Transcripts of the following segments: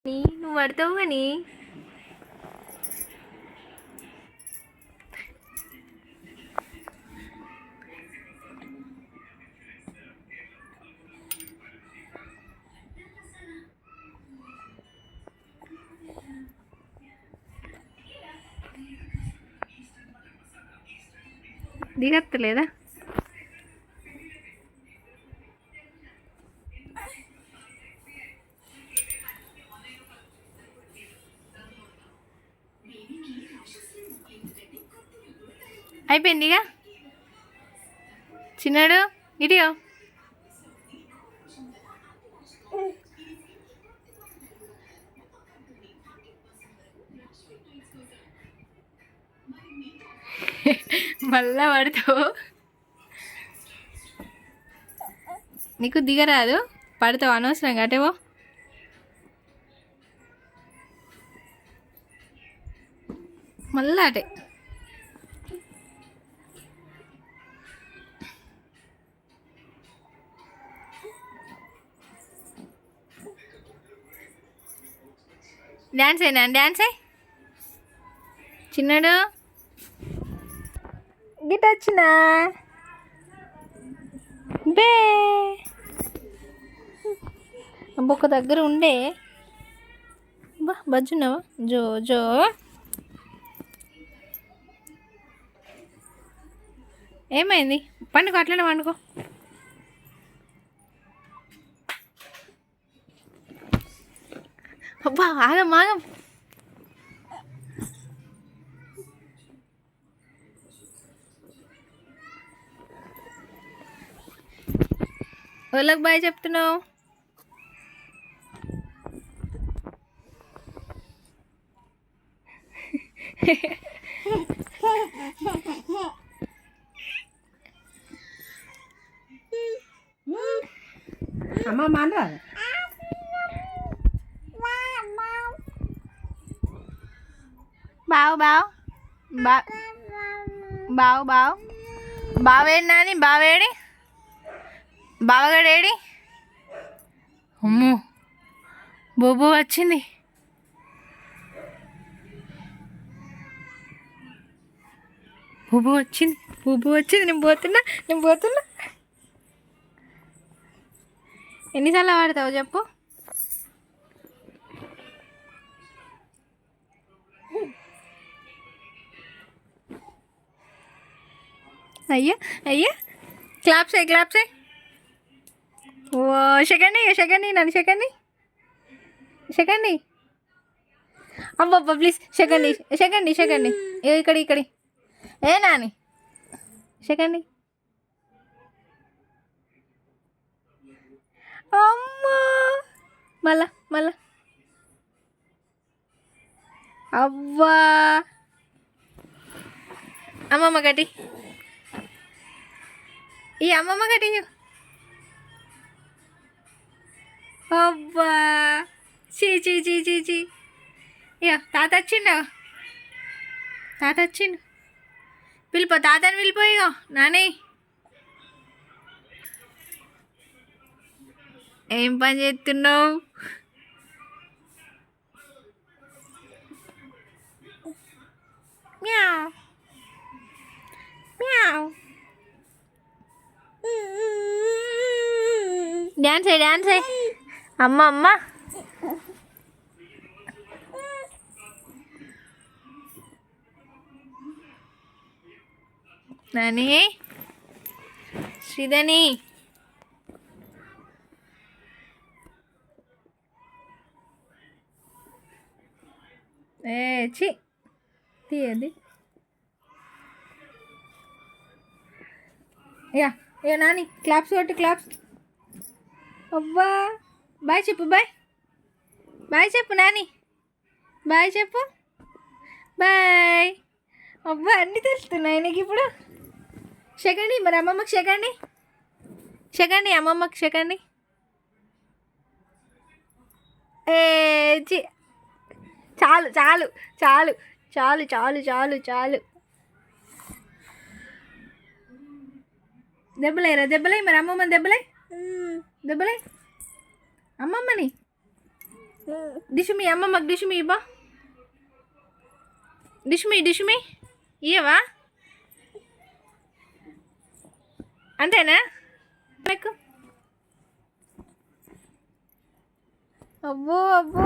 నువ్వు పడతావు కానీ దిగత్తలేదా? అయిపోయిందిగా చిన్నాడు ఇడియో. మళ్ళా పడతావు, నీకు దిగరాదు, పడతావు అనవసరంగా అటేవో. మళ్ళా అటే డ్యాన్స్ అయినా డ్యాన్స్ అయ్యి చిన్నాడు గిట వచ్చినా బే ఒక దగ్గర ఉండే బా బజ్జున్నావా జో జో. ఏమైంది? పండుకో, అట్లనే పండుకో. అబ్బా ఆగం ఆగం. వాళ్ళకి బాయ్ చెప్తున్నావు. అమ్మ మానరా బావు బావు బావు బావు బావేడి నాని, బావేడి బావగాడేడి. అమ్మో బోబో వచ్చింది. బోబో వచ్చింది, బోబో వచ్చింది. నేను పోతున్నా. ఎన్నిసార్లు వాడతావు చెప్పు? అయ్యా క్లాప్స్ అయ్యి. ఓ సెకండ్ నన్ను సెకండ్ అబ్బబ్బా ప్లీజ్ సెకండ్ ఇక్కడి ఏ నాని సెకండ్. అమ్మా మళ్ళా అవ్వా అమ్మమ్మ గట్టి ఈ అమ్మమ్మ గట్టి. అబ్బా చీ ఇక తాత వచ్చిండు. పిలిపో తాతని పిలిపోయిగో నాని. ఏం పని చేస్తున్నావు? మ్యావ్ డ్యాన్స్ అయ్యి. అమ్మ నాని శ్రీధని చి తీయది. యా నాని క్లాప్స్ కొట్టు క్లాప్స్. అవ్వా బాయ్ చెప్పు నాని, బాయ్ చెప్పు బాయ్. అవ్వా అన్నీ తెలుస్తున్నాయి నీకు ఇప్పుడు. సెకండ్ మరి అమ్మమ్మకి సెకండ్ అమ్మమ్మకి సెకండ్. ఏ చాలు. దెబ్బలై మరి అమ్మమ్మని దెబ్బలై అమ్మమ్మని డిష్ మీ అమ్మమ్మకి డిష్ మీ ఇవ్వా డిష్ మీ ఇయ్యవా అంతేనా నాకు అబ్బో అబ్బో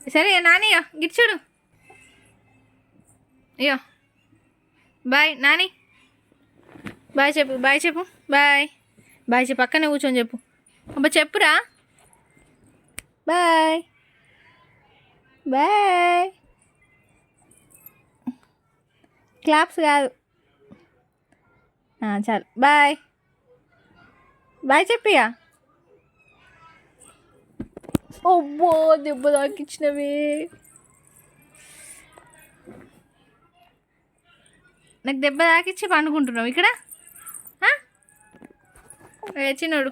సరే నాని గిట్ చూడు అయ్యో బాయ్ నాని బాయ్ చెప్పు బాయ్ చెప్పు పక్కనే కూర్చొని చెప్పు అబ్బా చెప్పురా బాయ్ క్లాప్స్ కాదు చాలు బాయ్ చెప్పియా అబ్బో దెబ్బ తాకిచ్చినవి నాకు దెబ్బ తాకిచ్చి పండుకుంటున్నావు ఇక్కడ చిన్నోడు